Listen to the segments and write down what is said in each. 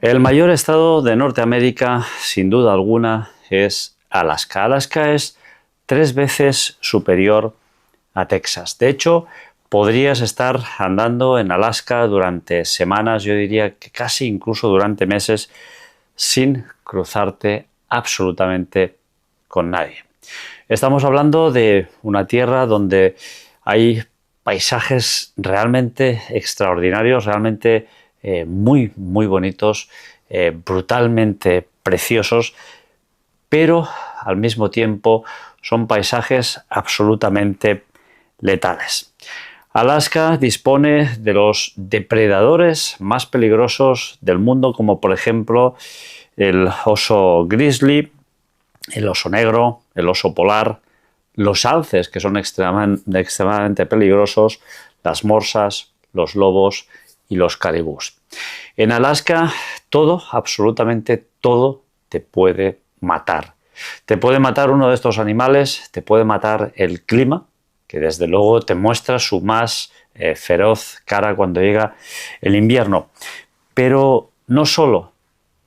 El mayor estado de Norteamérica, sin duda alguna, es Alaska. Alaska es 3 veces superior a Texas. De hecho, podrías estar andando en Alaska durante semanas, yo diría que casi incluso durante meses, sin cruzarte absolutamente con nadie. Estamos hablando de una tierra donde hay paisajes realmente extraordinarios, realmente muy bonitos, brutalmente preciosos, pero al mismo tiempo son paisajes absolutamente letales. Alaska dispone de los depredadores más peligrosos del mundo, como por ejemplo el oso grizzly, el oso negro, el oso polar, los alces, que son extremadamente peligrosos, las morsas, los lobos y los caribús. En Alaska todo, absolutamente todo, te puede matar. Te puede matar uno de estos animales, te puede matar el clima, que desde luego te muestra su más feroz cara cuando llega el invierno. Pero no solo,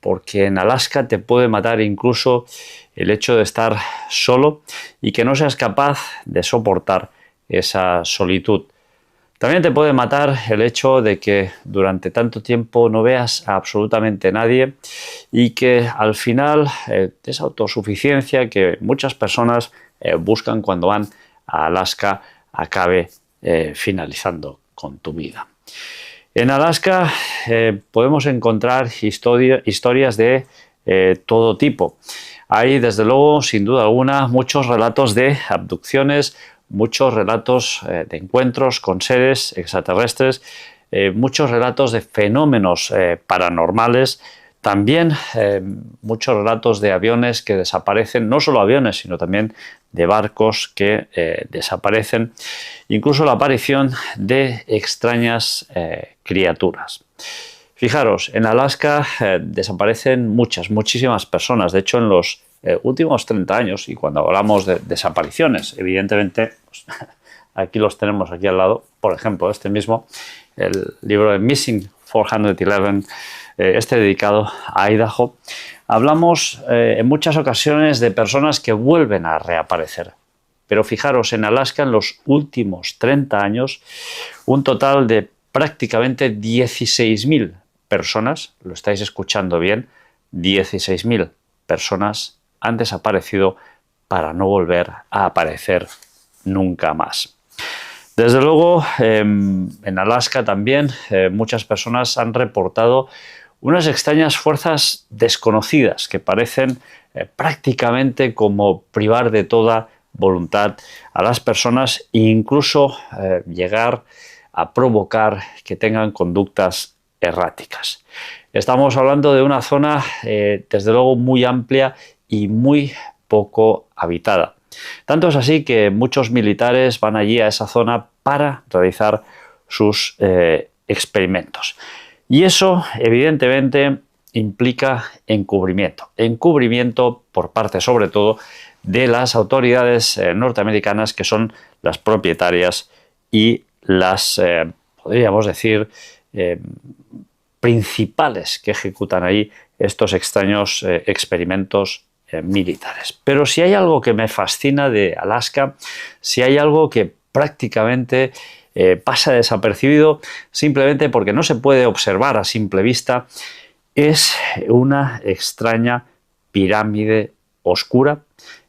porque en Alaska te puede matar incluso el hecho de estar solo y que no seas capaz de soportar esa solitud. También te puede matar el hecho de que durante tanto tiempo no veas a absolutamente nadie y que al final esa autosuficiencia que muchas personas buscan cuando van a Alaska acabe finalizando con tu vida. En Alaska podemos encontrar historias de todo tipo. Hay, desde luego, sin duda alguna, muchos relatos de abducciones, muchos relatos de encuentros con seres extraterrestres, muchos relatos de fenómenos paranormales, también muchos relatos de aviones que desaparecen, no solo aviones, sino también de barcos que desaparecen, incluso la aparición de extrañas criaturas. Fijaros, en Alaska desaparecen muchísimas personas. De hecho, en los últimos 30 años, y cuando hablamos de desapariciones, evidentemente, pues, aquí los tenemos aquí al lado, por ejemplo, este mismo, el libro de Missing 411, este dedicado a Idaho. Hablamos en muchas ocasiones de personas que vuelven a reaparecer. Pero fijaros, en Alaska en los últimos 30 años, un total de prácticamente 16.000 personas, lo estáis escuchando bien, 16.000 personas han desaparecido para no volver a aparecer nunca más. Desde luego, en Alaska también muchas personas han reportado unas extrañas fuerzas desconocidas que parecen prácticamente como privar de toda voluntad a las personas e incluso llegar a provocar que tengan conductas erráticas. Estamos hablando de una zona desde luego muy amplia y muy poco habitada. Tanto es así que muchos militares van allí a esa zona para realizar sus experimentos. Y eso, evidentemente, implica encubrimiento. Encubrimiento por parte, sobre todo, de las autoridades norteamericanas, que son las propietarias y las, podríamos decir, principales que ejecutan ahí estos extraños experimentos militares. Pero si hay algo que me fascina de Alaska, si hay algo que prácticamente pasa desapercibido simplemente porque no se puede observar a simple vista, es una extraña pirámide oscura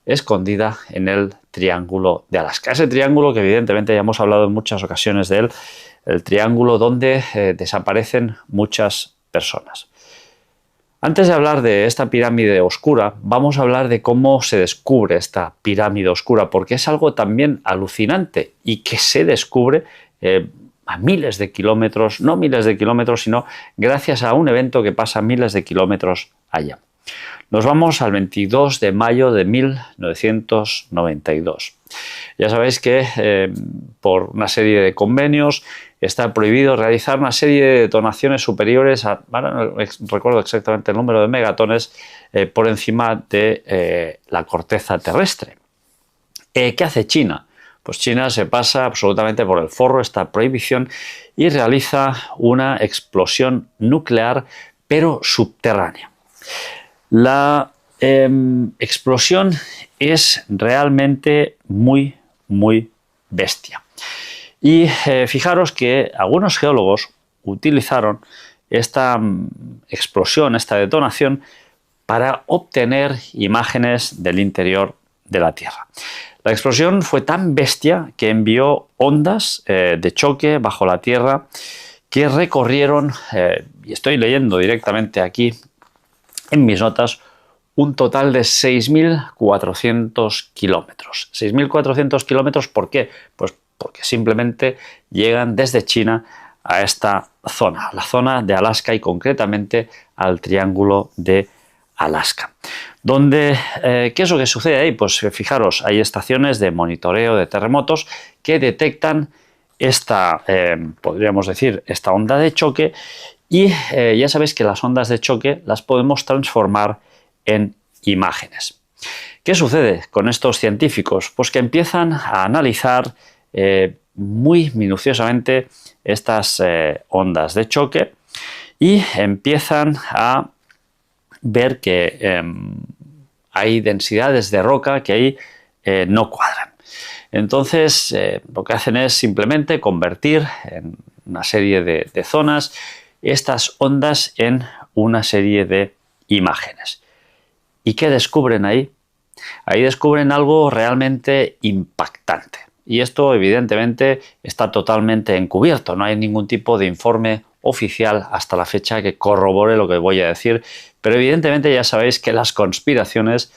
escondida en el Triángulo de Alaska. Ese triángulo que evidentemente ya hemos hablado en muchas ocasiones de él, el triángulo donde desaparecen muchas personas. Antes de hablar de esta pirámide oscura, vamos a hablar de cómo se descubre esta pirámide oscura, porque es algo también alucinante y que se descubre a miles de kilómetros, no miles de kilómetros, sino gracias a un evento que pasa miles de kilómetros allá. Nos vamos al 22 de mayo de 1992. Ya sabéis que por una serie de convenios está prohibido realizar una serie de detonaciones superiores a, no recuerdo exactamente el número de megatones, por encima de la corteza terrestre. ¿Qué hace China? Pues China se pasa absolutamente por el forro esta prohibición y realiza una explosión nuclear, pero subterránea. La explosión es realmente muy bestia. Y fijaros que algunos geólogos utilizaron esta explosión, esta detonación, para obtener imágenes del interior de la Tierra. La explosión fue tan bestia que envió ondas de choque bajo la Tierra que recorrieron, y estoy leyendo directamente aquí en mis notas, un total de 6.400 kilómetros. 6.400 kilómetros, ¿por qué? Pues porque simplemente llegan desde China a esta zona, la zona de Alaska y concretamente al Triángulo de Alaska. Donde, ¿qué es lo que sucede ahí? Pues fijaros, hay estaciones de monitoreo de terremotos que detectan esta, podríamos decir, esta onda de choque y ya sabéis que las ondas de choque las podemos transformar en imágenes. ¿Qué sucede con estos científicos? Pues que empiezan a analizar muy minuciosamente estas ondas de choque y empiezan a ver que hay densidades de roca que ahí no cuadran. Entonces lo que hacen es simplemente convertir en una serie de zonas estas ondas en una serie de imágenes. ¿Y qué descubren ahí? Ahí descubren algo realmente impactante. Y esto evidentemente está totalmente encubierto. No hay ningún tipo de informe oficial hasta la fecha que corrobore lo que voy a decir. Pero evidentemente ya sabéis que las conspiraciones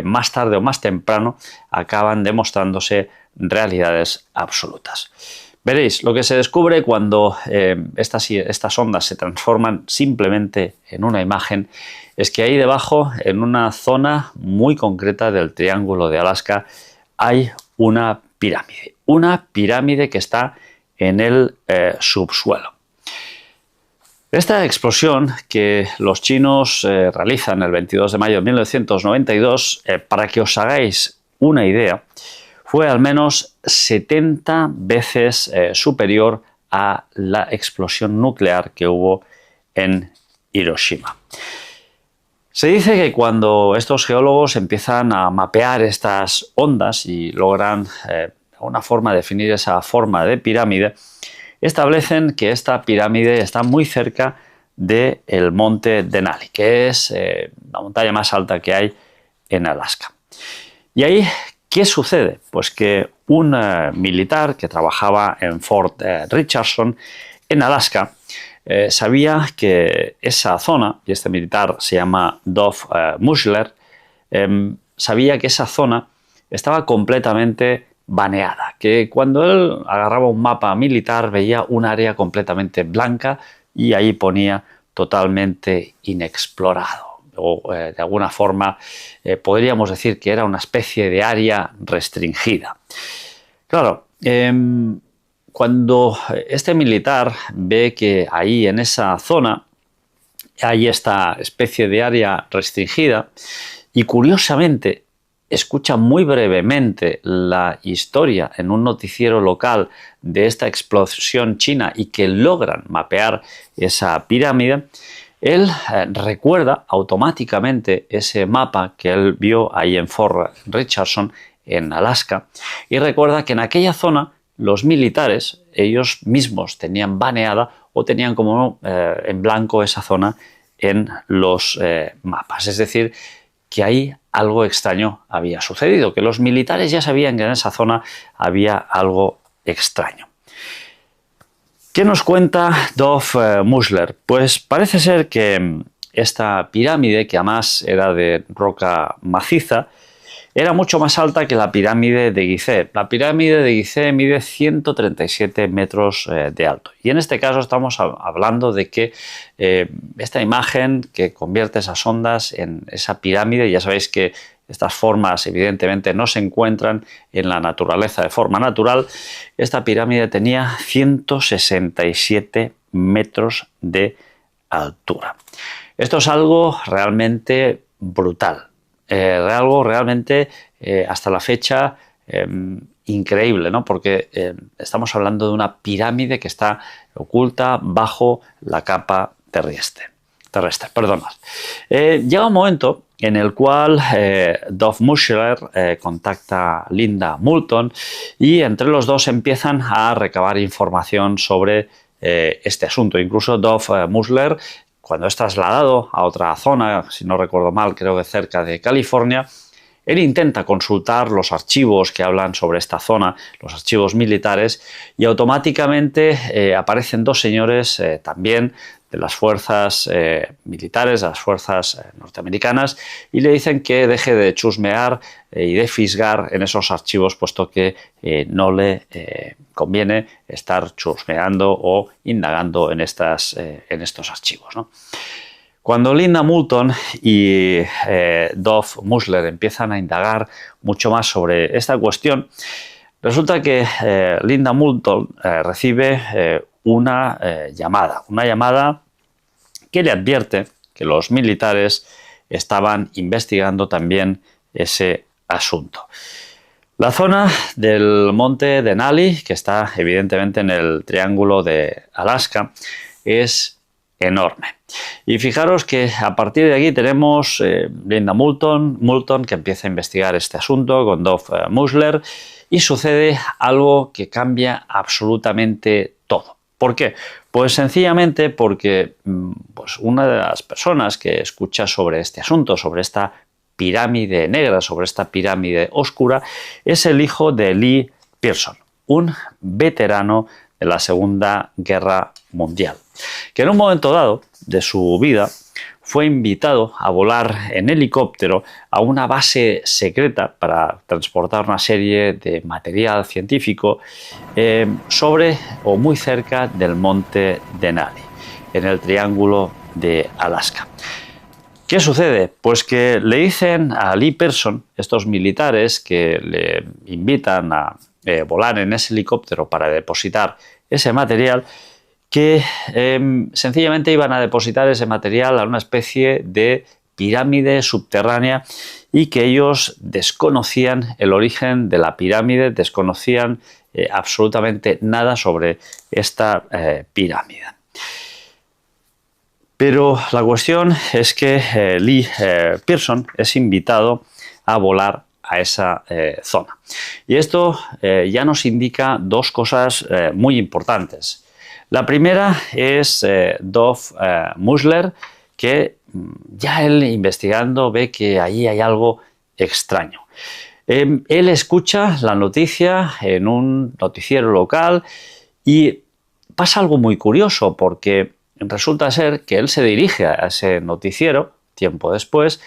más tarde o más temprano acaban demostrándose realidades absolutas. Veréis, lo que se descubre cuando estas ondas se transforman simplemente en una imagen es que ahí debajo, en una zona muy concreta del Triángulo de Alaska, hay una pirámide que está en el subsuelo. Esta explosión que los chinos realizan el 22 de mayo de 1992, para que os hagáis una idea, fue al menos 70 veces superior a la explosión nuclear que hubo en Hiroshima. Se dice que cuando estos geólogos empiezan a mapear estas ondas y logran de alguna forma definir esa forma de pirámide, establecen que esta pirámide está muy cerca del monte Denali, que es la montaña más alta que hay en Alaska. Y ahí, ¿qué sucede? Pues que un militar que trabajaba en Fort Richardson, en Alaska, sabía que esa zona, y este militar se llama Dov Mushler, sabía que esa zona estaba completamente baneada, que cuando él agarraba un mapa militar veía un área completamente blanca y ahí ponía totalmente inexplorado. O de alguna forma podríamos decir que era una especie de área restringida. Claro, cuando este militar ve que ahí en esa zona hay esta especie de área restringida y curiosamente escucha muy brevemente la historia en un noticiero local de esta explosión china y que logran mapear esa pirámide, él recuerda automáticamente ese mapa que él vio ahí en Fort Richardson, en Alaska, y recuerda que en aquella zona los militares, ellos mismos tenían baneada o tenían como en blanco esa zona en los mapas. Es decir, que ahí algo extraño había sucedido, que los militares ya sabían que en esa zona había algo extraño. ¿Qué nos cuenta Dov Mushler? Pues parece ser que esta pirámide, que además era de roca maciza, era mucho más alta que la pirámide de Gizeh. La pirámide de Gizeh mide 137 metros de alto. Y en este caso estamos hablando de que esta imagen que convierte esas ondas en esa pirámide, ya sabéis que estas formas evidentemente no se encuentran en la naturaleza de forma natural, esta pirámide tenía 167 metros de altura. Esto es algo realmente brutal. Algo realmente hasta la fecha increíble, ¿no? Porque estamos hablando de una pirámide que está oculta bajo la capa terrestre. extraterrestre, perdonad. Llega un momento en el cual Dov Mushler contacta a Linda Moulton y entre los dos empiezan a recabar información sobre este asunto. Incluso Dov Mushler, cuando es trasladado a otra zona, si no recuerdo mal, creo que cerca de California, él intenta consultar los archivos que hablan sobre esta zona, los archivos militares, y automáticamente aparecen dos señores también de las fuerzas militares, de las fuerzas norteamericanas, y le dicen que deje de chusmear y de fisgar en esos archivos, puesto que no le conviene estar chusmeando o indagando en estos archivos, ¿no? Cuando Linda Moulton y Dov Mushler empiezan a indagar mucho más sobre esta cuestión, resulta que Linda Moulton recibe una llamada que le advierte que los militares estaban investigando también ese asunto. La zona del monte Denali, que está evidentemente en el Triángulo de Alaska, es enorme. Y fijaros que a partir de aquí tenemos Linda Moulton que empieza a investigar este asunto con Dov Mushler, y sucede algo que cambia absolutamente todo. ¿Por qué? Pues sencillamente porque pues una de las personas que escucha sobre este asunto, sobre esta pirámide negra, sobre esta pirámide oscura, es el hijo de Lee Pearson, un veterano de la Segunda Guerra Mundial, que en un momento dado de su vida fue invitado a volar en helicóptero a una base secreta para transportar una serie de material científico sobre o muy cerca del monte Denali, en el Triángulo de Alaska. ¿Qué sucede? Pues que le dicen a Lee Pearson, estos militares que le invitan a volar en ese helicóptero para depositar ese material, que sencillamente iban a depositar ese material a una especie de pirámide subterránea y que ellos desconocían el origen de la pirámide, desconocían absolutamente nada sobre esta pirámide. Pero la cuestión es que Lee Pearson es invitado a volar a esa zona. Y esto ya nos indica dos cosas muy importantes. La primera es Dov Mushler, que ya él investigando ve que allí hay algo extraño. Él escucha la noticia en un noticiero local y pasa algo muy curioso, porque resulta ser que él se dirige a ese noticiero tiempo después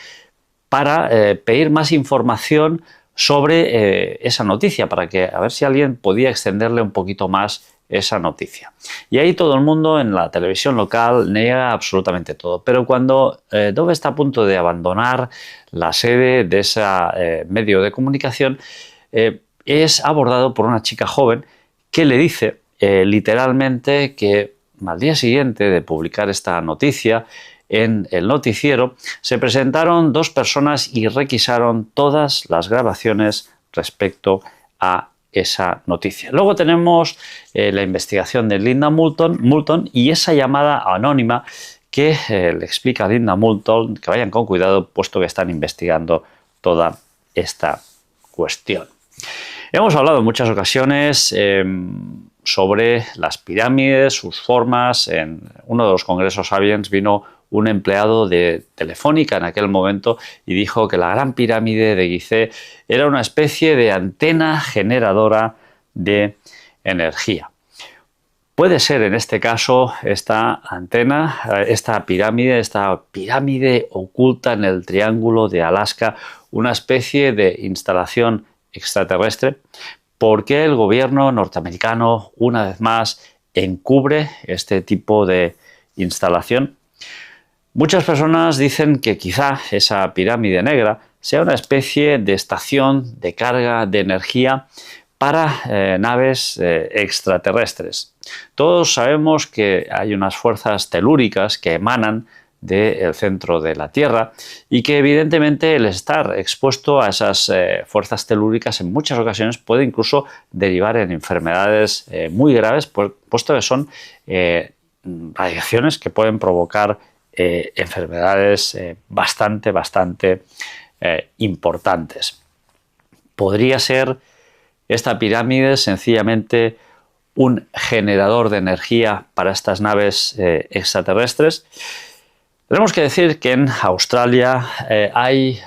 para pedir más información sobre esa noticia, para que a ver si alguien podía extenderle un poquito más esa noticia. Y ahí todo el mundo en la televisión local niega absolutamente todo. Pero cuando Dov está a punto de abandonar la sede de ese medio de comunicación, es abordado por una chica joven que le dice literalmente que al día siguiente de publicar esta noticia en el noticiero, se presentaron dos personas y requisaron todas las grabaciones respecto a esa noticia. Luego tenemos la investigación de Linda Moulton y esa llamada anónima que le explica a Linda Moulton que vayan con cuidado, puesto que están investigando toda esta cuestión. Hemos hablado en muchas ocasiones sobre las pirámides, sus formas. En uno de los congresos Sapiens vino un empleado de Telefónica en aquel momento y dijo que la Gran Pirámide de Gizeh era una especie de antena generadora de energía. Puede ser en este caso esta antena, esta pirámide oculta en el Triángulo de Alaska, una especie de instalación extraterrestre, porque el gobierno norteamericano una vez más encubre este tipo de instalación. Muchas personas dicen que quizá esa pirámide negra sea una especie de estación de carga de energía para naves extraterrestres. Todos sabemos que hay unas fuerzas telúricas que emanan del centro de la Tierra y que evidentemente el estar expuesto a esas fuerzas telúricas en muchas ocasiones puede incluso derivar en enfermedades muy graves, puesto que son radiaciones que pueden provocar enfermedades bastante importantes. Podría ser esta pirámide sencillamente un generador de energía para estas naves extraterrestres. Tenemos que decir que en Australia hay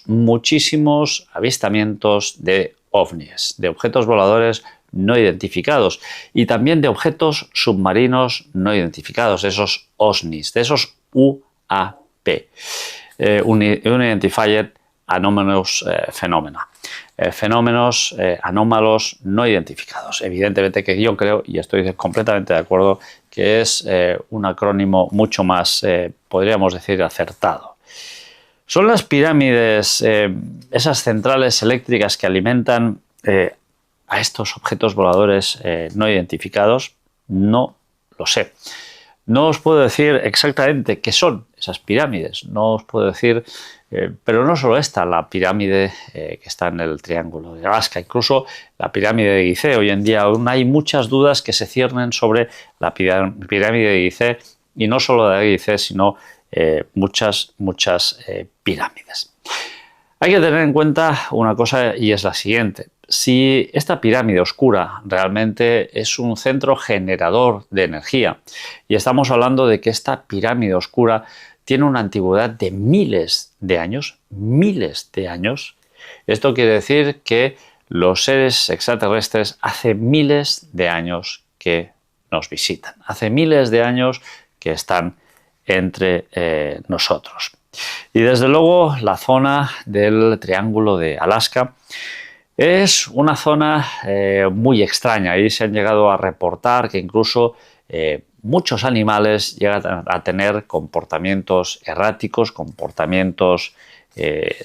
muchísimos avistamientos de ovnis, de objetos voladores no identificados y también de objetos submarinos no identificados, esos OSNIs, de esos UAP, Unidentified Anomalous Phenomena, fenómenos anómalos no identificados. Evidentemente que yo creo, y estoy completamente de acuerdo, que es un acrónimo mucho más, podríamos decir, acertado. ¿Son las pirámides esas centrales eléctricas que alimentan a estos objetos voladores no identificados? No lo sé. No os puedo decir exactamente qué son esas pirámides, no os puedo decir, pero no solo esta, la pirámide que está en el Triángulo de Alaska, incluso la pirámide de Gizeh. Hoy en día aún hay muchas dudas que se ciernen sobre la pirámide de Gizeh, y no solo de Gizeh, sino muchas pirámides. Hay que tener en cuenta una cosa, y es la siguiente. Si esta pirámide oscura realmente es un centro generador de energía, y estamos hablando de que esta pirámide oscura tiene una antigüedad de miles de años, esto quiere decir que los seres extraterrestres hace miles de años que nos visitan, hace miles de años que están entre nosotros. Y desde luego la zona del Triángulo de Alaska es una zona muy extraña. Ahí se han llegado a reportar que incluso muchos animales llegan a tener comportamientos erráticos, comportamientos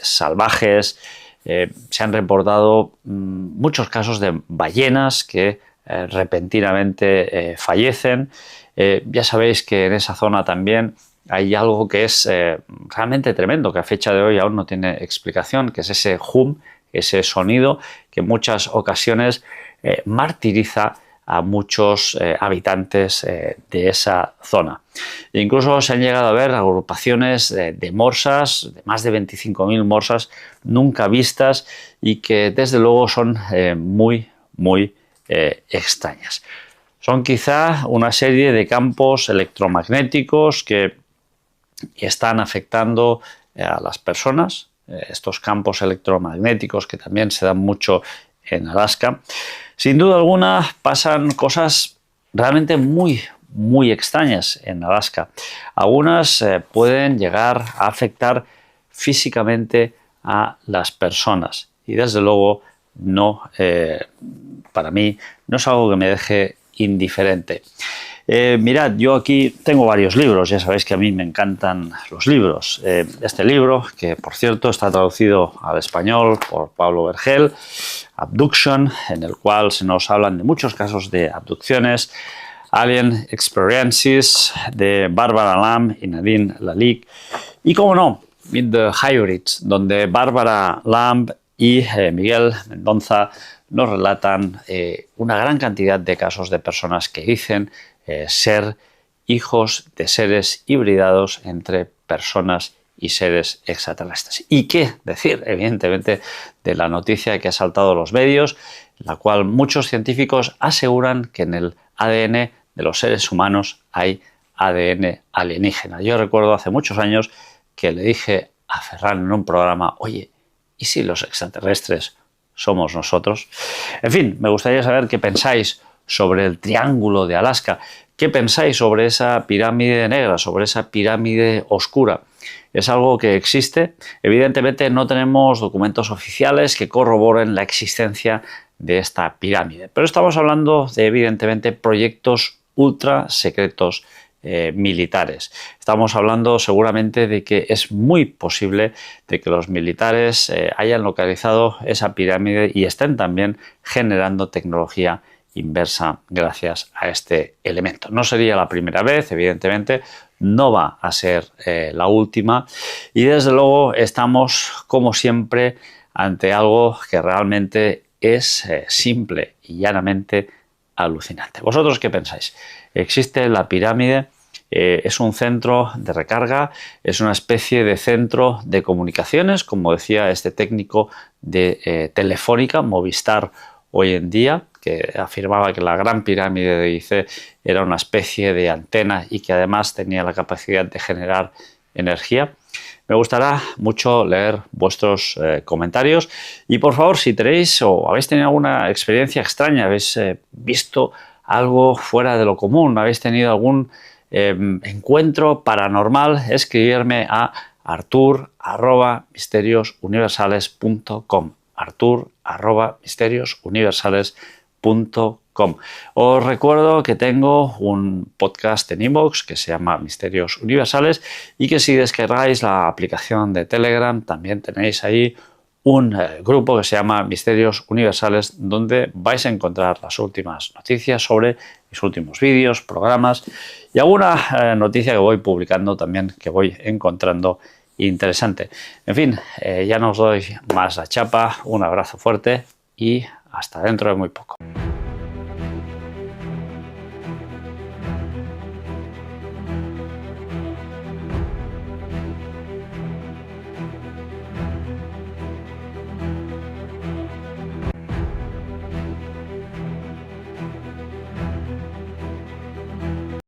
salvajes. Se han reportado muchos casos de ballenas que repentinamente fallecen. Ya sabéis que en esa zona también hay algo que es realmente tremendo, que a fecha de hoy aún no tiene explicación, que es ese hum, ese sonido que en muchas ocasiones martiriza a muchos habitantes de esa zona. E incluso se han llegado a ver agrupaciones de morsas, de más de 25.000 morsas nunca vistas, y que desde luego son muy extrañas. Son quizá una serie de campos electromagnéticos que están afectando a las personas, estos campos electromagnéticos que también se dan mucho en Alaska. Sin duda alguna pasan cosas realmente muy extrañas en Alaska. Algunas pueden llegar a afectar físicamente a las personas, y desde luego no, para mí no es algo que me deje indiferente. Mirad, yo aquí tengo varios libros, ya sabéis que a mí me encantan los libros. Este libro, que por cierto está traducido al español por Pablo Vergel, Abduction, en el cual se nos hablan de muchos casos de abducciones, Alien Experiences, de Barbara Lamb y Nadine Lalique, y como no, Meet the Hybrids, donde Barbara Lamb y Miguel Mendonza nos relatan una gran cantidad de casos de personas que dicen ser hijos de seres hibridados entre personas y seres extraterrestres. ¿Y qué decir, evidentemente, de la noticia que ha saltado los medios, en la cual muchos científicos aseguran que en el ADN de los seres humanos hay ADN alienígena? Yo recuerdo hace muchos años que le dije a Ferran en un programa: oye, ¿y si los extraterrestres somos nosotros? En fin, me gustaría saber qué pensáis sobre el Triángulo de Alaska. ¿Qué pensáis sobre esa pirámide negra, sobre esa pirámide oscura? ¿Es algo que existe? Evidentemente no tenemos documentos oficiales que corroboren la existencia de esta pirámide, pero estamos hablando de, evidentemente, proyectos ultra secretos militares. Estamos hablando seguramente de que es muy posible de que los militares hayan localizado esa pirámide y estén también generando tecnología inversa gracias a este elemento. No sería la primera vez, evidentemente, no va a ser la última, y desde luego estamos, como siempre, ante algo que realmente es simple y llanamente alucinante. ¿Vosotros qué pensáis? ¿Existe la pirámide? Es un centro de recarga, es una especie de centro de comunicaciones, como decía este técnico de Telefónica, Movistar hoy en día, que afirmaba que la Gran Pirámide de Gizeh era una especie de antena y que además tenía la capacidad de generar energía. Me gustará mucho leer vuestros comentarios y por favor, si tenéis o habéis tenido alguna experiencia extraña, habéis visto algo fuera de lo común, habéis tenido algún encuentro paranormal, escribirme a artur@misteriosuniversales.com, artur@misteriosuniversales.com. Os recuerdo que tengo un podcast en iVoox que se llama Misterios Universales y que si descargáis la aplicación de Telegram también tenéis ahí un grupo que se llama Misterios Universales, donde vais a encontrar las últimas noticias sobre mis últimos vídeos, programas y alguna noticia que voy publicando también, que voy encontrando interesante. En fin, ya no os doy más la chapa, un abrazo fuerte y hasta dentro de muy poco.